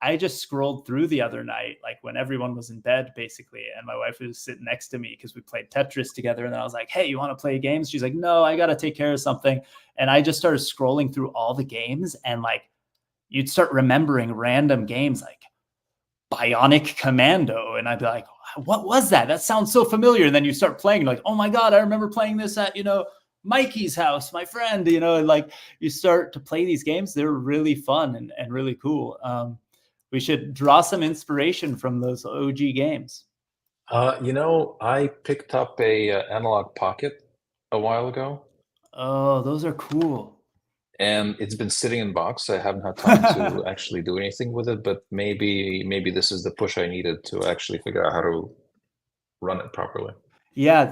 I just scrolled through the other night, like when everyone was in bed, basically. And my wife was sitting next to me because we played Tetris together. And then I was like, hey, you want to play games? She's like, no, I got to take care of something. And I just started scrolling through all the games, and like you'd start remembering random games like Bionic Commando. And I'd be like, what was that? That sounds so familiar. And then you start playing, like, oh my God, I remember playing this at, Mikey's house, my friend, and like you start to play these games. They're really fun and really cool. We should draw some inspiration from those OG games. I picked up a Analog Pocket a while ago. Oh, those are cool. And it's been sitting in box. I haven't had time to actually do anything with it, but maybe this is the push I needed to actually figure out how to run it properly. Yeah,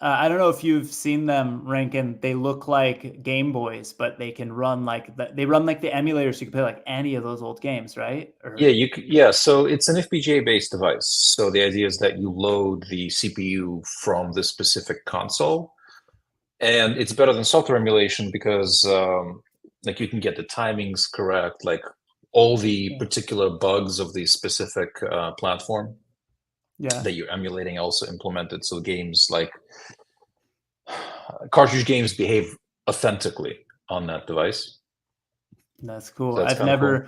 I don't know if you've seen them, Rankin. They look like Game Boys, but they can run like the emulator, so you can play like any of those old games, right? Yeah, so it's an FPGA-based device. So the idea is that you load the CPU from the specific console. And it's better than software emulation because like you can get the timings correct, like all the particular bugs of the specific platform that you're emulating also implemented. So games like cartridge games behave authentically on that device. That's cool. So I've never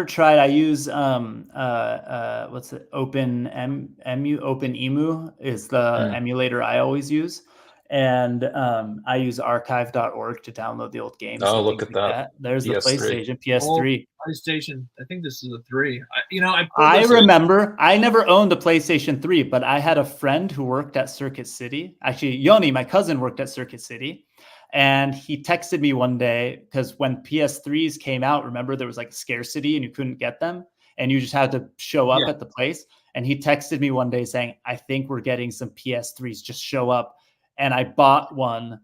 tried. I use what's it? OpenEmu is the emulator I always use. And I use archive.org to download the old games. Oh, look at that. There's the PS3. PlayStation, PS3. PlayStation. I think this is a 3. I remember I never owned a PlayStation 3, but I had a friend who worked at Circuit City. Actually, Yoni, my cousin, worked at Circuit City. And he texted me one day because when PS3s came out, remember there was like scarcity and you couldn't get them and you just had to show up at the place. And he texted me one day saying, I think we're getting some PS3s, just show up. And I bought one,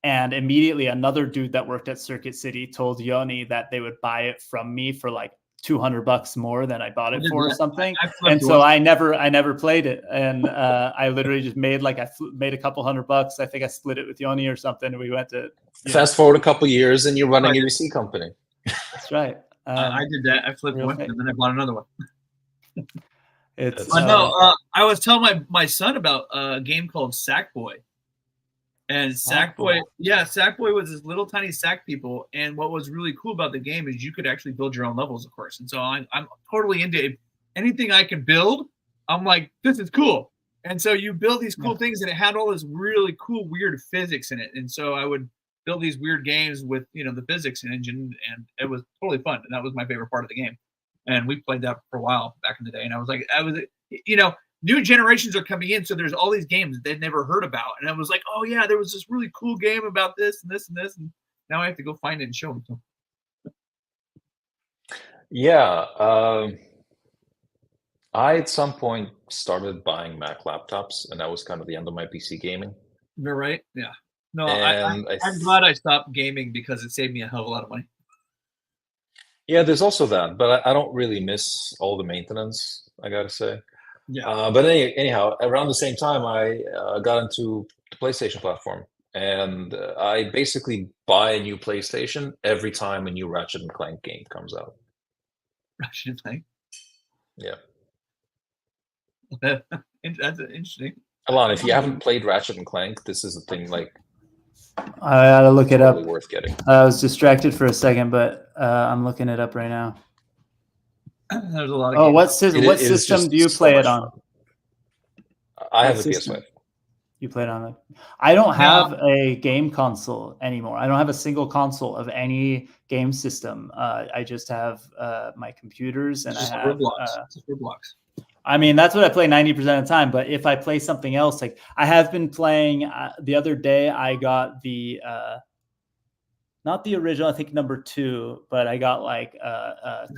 and immediately another dude that worked at Circuit City told Yoni that they would buy it from me for like $200 more than I bought it for or something. And so I never played it. And I literally just made made a couple $100. I think I split it with Yoni or something. And we went to fast forward a couple years and you're running a VC company. That's right. I did that. I flipped one and then I bought another one. I was telling my son about a game called Sackboy. And Sackboy was this little tiny sack people. And what was really cool about the game is you could actually build your own levels, of course. And so I'm totally into anything I can build. I'm like, this is cool. And so you build these cool things, and it had all this really cool, weird physics in it. And so I would build these weird games with, the physics engine, and it was totally fun. And that was my favorite part of the game. And we played that for a while back in the day. And I was new generations are coming in, so there's all these games that they've never heard about. And I was like, oh, yeah, there was this really cool game about this and this and this. And now I have to go find it and show them to them. Yeah. I, at some point, started buying Mac laptops, and that was kind of the end of my PC gaming. You're right. Yeah. No, I'm glad I stopped gaming because it saved me a hell of a lot of money. Yeah, there's also that. But I don't really miss all the maintenance, I got to say. Yeah. But anyhow, around the same time, I got into the PlayStation platform, and I basically buy a new PlayStation every time a new Ratchet and Clank game comes out. Ratchet and Clank? Yeah. That's interesting. Alon, if you haven't played Ratchet and Clank, this is a thing like I gotta look it up. Worth getting. I was distracted for a second, but I'm looking it up right now. There's a lot of what system do you play it on? I have a PS5. You play it on it. I don't have a game console anymore. I don't have a single console of any game system. I just have my computers, and I have Roblox. I mean, that's what I play 90% of the time. But if I play something else, like I have been playing the other day, I got the not the original, I think number 2, but I got like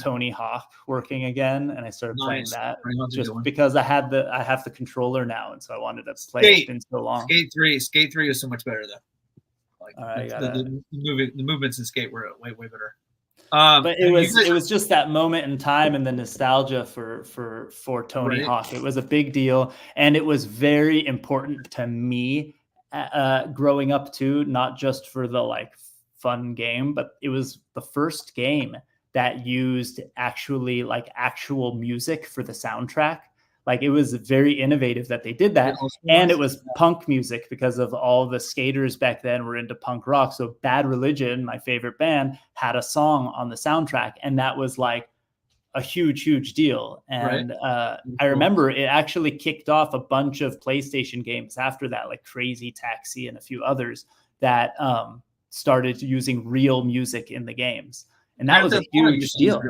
Tony Hawk working again, and I started playing that just because I have the controller now, and so I wanted to play. It's been so long. Skate 3 is so much better though. Like the movements in Skate were way better. But it was just that moment in time and the nostalgia for Tony Hawk. It was a big deal, and it was very important to me growing up too, not just for the like fun game, but it was the first game that used actual music for the soundtrack. Like, it was very innovative that they did that. And it was punk music, because of all the skaters back then were into punk rock. So Bad Religion, my favorite band, had a song on the soundtrack, and that was like a huge deal. And I remember it actually kicked off a bunch of PlayStation games after that, like Crazy Taxi and a few others that started using real music in the games. And that was a huge deal.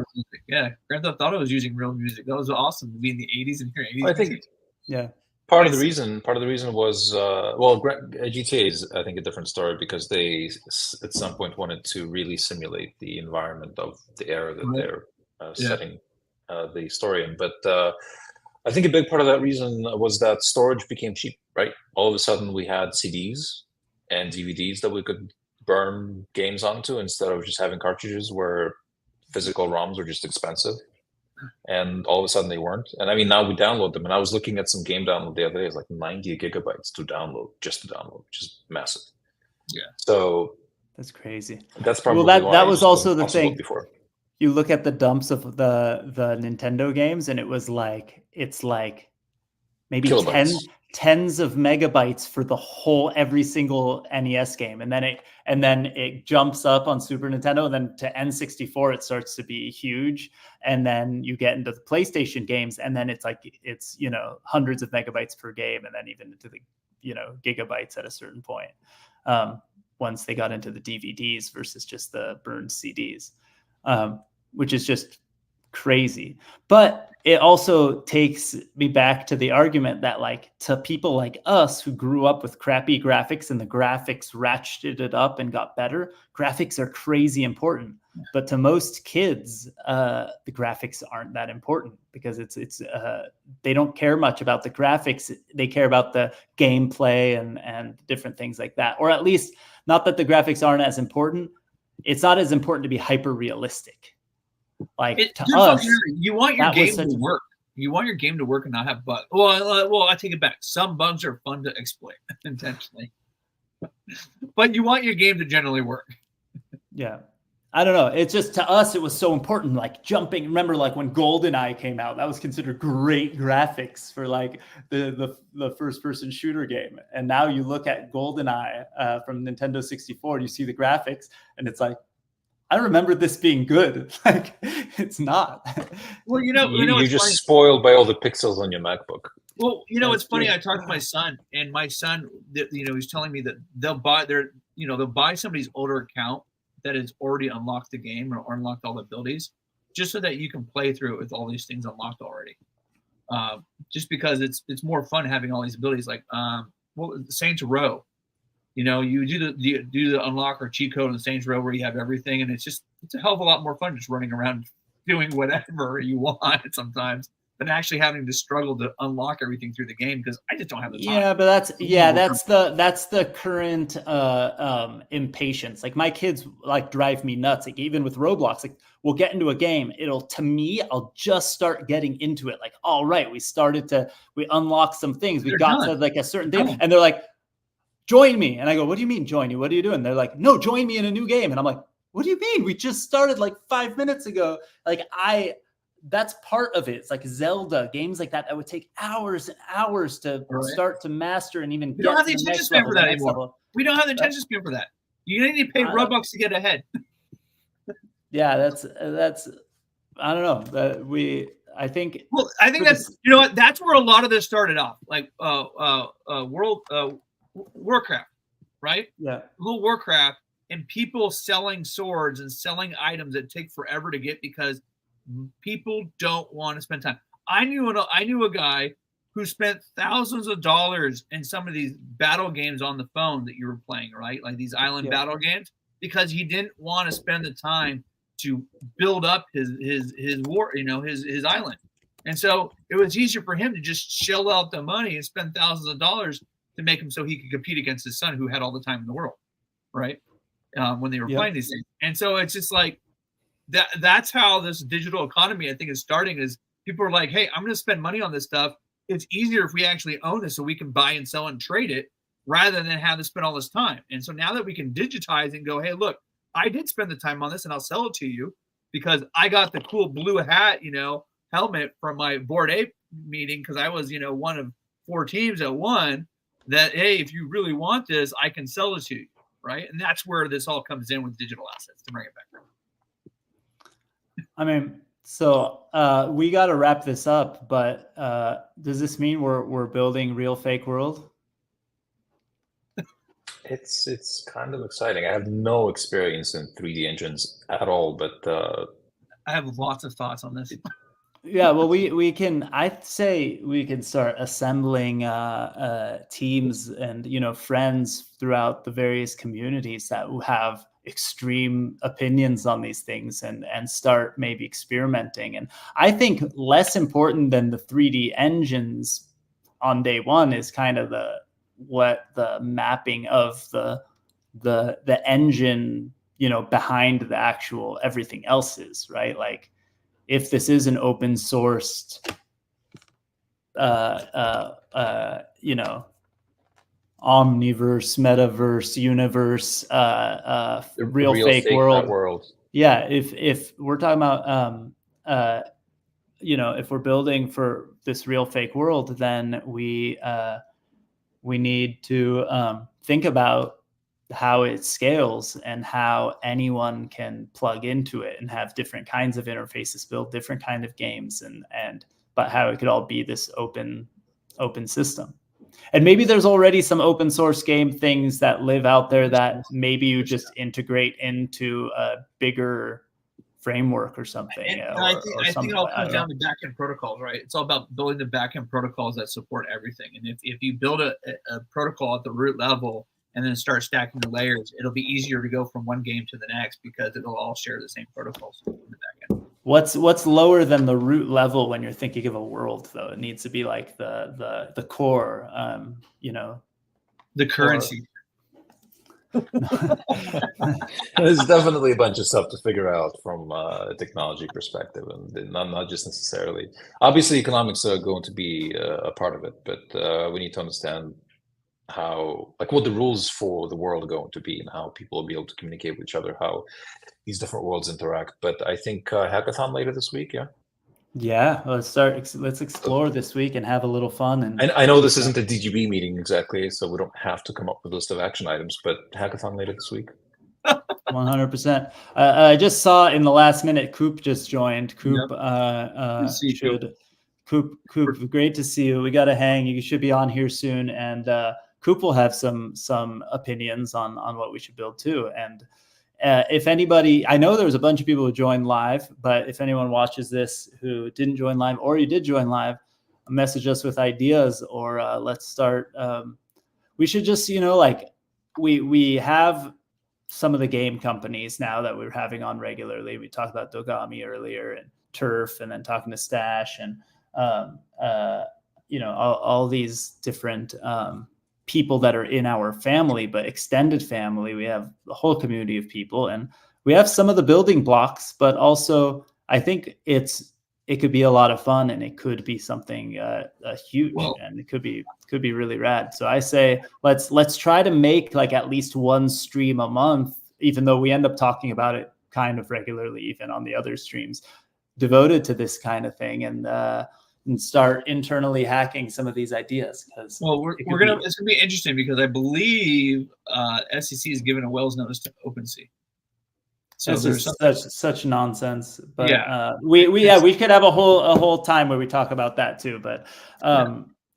Yeah, Grand Theft Auto was using real music. That was awesome to be in the 80s and hear 80s. I think, yeah. Part of the reason was GTA is, I think, a different story, because they at some point wanted to really simulate the environment of the era that they're setting the story in. But I think a big part of that reason was that storage became cheap, right? All of a sudden we had CDs and DVDs that we could burn games onto, instead of just having cartridges where physical ROMs were just expensive. And all of a sudden they weren't. And I mean, now we download them. And I was looking at some game download the other day. It's like 90 gigabytes to download, which is massive. Yeah. So that's crazy. That's probably that was also the thing. Before. You look at the dumps of the Nintendo games, and it's like maybe tens of megabytes for every single NES game, and then it jumps up on Super Nintendo, and then to N64 it starts to be huge, and then you get into the PlayStation games, and then it's hundreds of megabytes per game, and then even into the gigabytes at a certain point, once they got into the DVDs versus just the burned CDs, which is just crazy. But it also takes me back to the argument that, like, to people like us who grew up with crappy graphics and the graphics ratcheted it up and got better, graphics are crazy important. But to most kids, the graphics aren't that important, because they don't care much about the graphics. They care about the gameplay and different things like that. Or at least, not that the graphics aren't as important. It's not as important to be hyper realistic. Like, to us, you want your game to work. You want your game to work and not have bugs. Well, I take it back. Some bugs are fun to exploit intentionally, but you want your game to generally work. Yeah, I don't know. It's just, to us, it was so important. Like, jumping. Remember, like, when GoldenEye came out, that was considered great graphics for like the first-person shooter game. And now you look at GoldenEye from Nintendo 64, and you see the graphics, and it's like, I remember this being good. Like, it's not. Well, you're just spoiled by all the pixels on your MacBook. Well, it's funny. I talked to my son, and my son, he's telling me that they'll buy somebody's older account that has already unlocked the game or unlocked all the abilities, just so that you can play through it with all these things unlocked already. Just because it's more fun having all these abilities, like Saints Row. You do the unlock or cheat code in the Saints Row where you have everything, and it's a hell of a lot more fun just running around doing whatever you want sometimes than actually having to struggle to unlock everything through the game, because I just don't have the time. Yeah, but that's the current impatience. Like, my kids like drive me nuts. Like, even with Roblox, like, we'll get into a game. I'll just start getting into it. Like, all right, we unlocked some things. We got to like a certain thing, and they're like, join me. And I go, what do you mean join you? What are you doing? They're like, no, join me in a new game. And I'm like, what do you mean? We just started like 5 minutes ago. Like, that's part of it. It's like Zelda, games like that would take hours and hours to start to master and even we don't have the attention span for that anymore. We don't have the attention span for that. You need to pay Robux to get ahead. Yeah, that's I don't know. I think that's that's where a lot of this started off. Like Warcraft, right? Yeah. World Warcraft, and people selling swords and selling items that take forever to get because people don't want to spend time. I knew a guy who spent thousands of dollars in some of these battle games on the phone that you were playing, right? Like these island battle games. because he didn't want to spend the time to build up his war, his island. And so it was easier for him to just shell out the money and spend thousands of dollars to make him so he could compete against his son, who had all the time in the world, right? When they were playing these things. And so it's just like that's how this digital economy, I think, is starting. Is people are like, hey, I'm going to spend money on this stuff. It's easier if we actually own this, so we can buy and sell and trade it, rather than have to spend all this time. And so now that we can digitize and go, hey, look, I did spend the time on this, and I'll sell it to you because I got the cool blue hat, helmet from my Board A meeting, because I was, one of 4 teams that won. That, hey, if you really want this, I can sell it to you, right? And that's where this all comes in with digital assets, to bring it back around. I mean, so we got to wrap this up, but does this mean we're building real fake world? It's kind of exciting. I have no experience in 3D engines at all, but I have lots of thoughts on this. Yeah, well, we can. I'd say we can start assembling teams and friends throughout the various communities that have extreme opinions on these things, and start maybe experimenting. And I think less important than the 3D engines on day one is kind of the mapping of the engine behind the actual everything else is, right? Like, if this is an open sourced, omniverse, metaverse, universe, real fake world. Yeah, if we're talking about, if we're building for this real fake world, then we need to think about how it scales and how anyone can plug into it and have different kinds of interfaces, build different kind of games, but how it could all be this open system. And maybe there's already some open source game things that live out there that maybe you just integrate into a bigger framework or something. I think it all comes down to backend protocols, right? It's all about building the backend protocols that support everything. And if you build a protocol at the root level and then start stacking the layers, it'll be easier to go from one game to the next because it'll all share the same protocols in the back end. What's lower than the root level when you're thinking of a world, though? It needs to be like the core, the currency. There's definitely a bunch of stuff to figure out from a technology perspective, and not just necessarily. Obviously, economics are going to be a part of it, but we need to understand what the rules for the world are going to be and how people will be able to communicate with each other, how these different worlds interact. But I think hackathon later this week, yeah, let's explore this week and have a little fun. And I know this isn't a DGB meeting exactly, so we don't have to come up with a list of action items, but hackathon later this week. 100%. I just saw in the last minute Coop just joined. Coop, Coop, great to see you. We got to hang. You should be on here soon, and Coop will have some opinions on what we should build too. And if anybody, I know there was a bunch of people who joined live, but if anyone watches this who didn't join live, or you did join live, message us with ideas, or let's start. We should just, we have some of the game companies now that we're having on regularly. We talked about Dogami earlier, and Turf, and then talking to Stash, and all these different people that are in our family, but extended family. We have the whole community of people, and we have some of the building blocks, but also I think it could be a lot of fun, and it could be something huge, and it could be really rad. So I say let's try to make like at least one stream a month, even though we end up talking about it kind of regularly, even on the other streams, devoted to this kind of thing, and start internally hacking some of these ideas. Because it's gonna be interesting, because I believe SEC has given a Wells notice to OpenSea. So there's such nonsense. But yeah, we could have a whole time where we talk about that too. But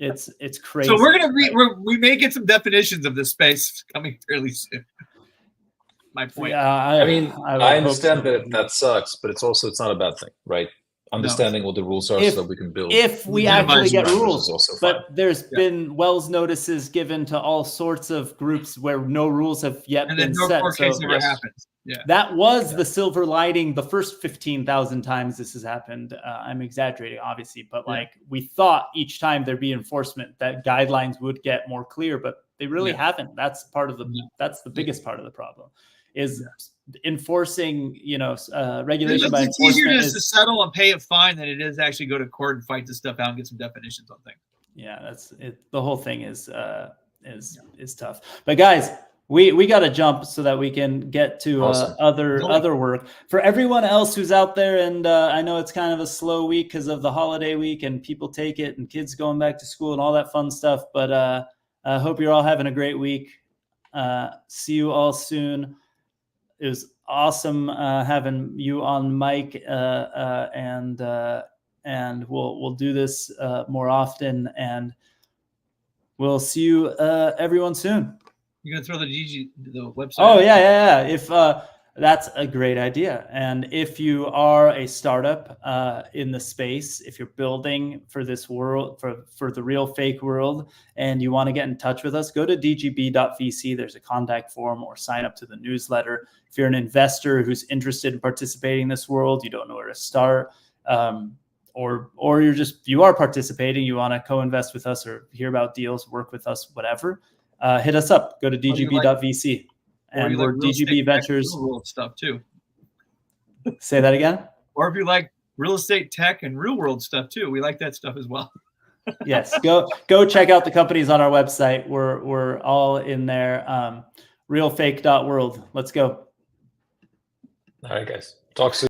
it's crazy. So we may get some definitions of this space coming fairly soon. My point. Yeah, I understand that sucks, but it's not a bad thing, right? understanding what the rules are so that we can build. If we actually get rules, but fine. there's been Wells notices given to all sorts of groups where no rules have yet been set. So never happens. Yeah. That was the silver lining the first 15,000 times this has happened. I'm exaggerating, obviously, but like we thought each time there'd be enforcement that guidelines would get more clear, but they really haven't. That's part of the that's the biggest part of the problem is enforcing, regulation by enforcement. It's easier just to settle and pay a fine than it is actually go to court and fight this stuff out and get some definitions on things. Yeah, that's it. The whole thing is tough. But guys, we got to jump so that we can get to other work. For everyone else who's out there, and I know it's kind of a slow week because of the holiday week and people take it and kids going back to school and all that fun stuff. But I hope you're all having a great week. See you all soon. It was awesome having you on, Mike, and we'll do this more often, and we'll see you everyone soon. You're gonna throw the website? Oh yeah. If that's a great idea, and if you are a startup in the space, if you're building for this world, for the real fake world, and you want to get in touch with us, go to dgb.vc. There's a contact form, or sign up to the newsletter. If you're an investor who's interested in participating in this world, you don't know where to start, or you are participating, you want to co-invest with us or hear about deals, work with us, whatever. Hit us up. Go to dgb.vc. And we're DGB Ventures. Real world stuff too. Say that again. Or if you like real estate tech and real world stuff too, we like that stuff as well. Yes, go check out the companies on our website. We're all in there. Realfake.world. Let's go. All right, guys. Talk soon.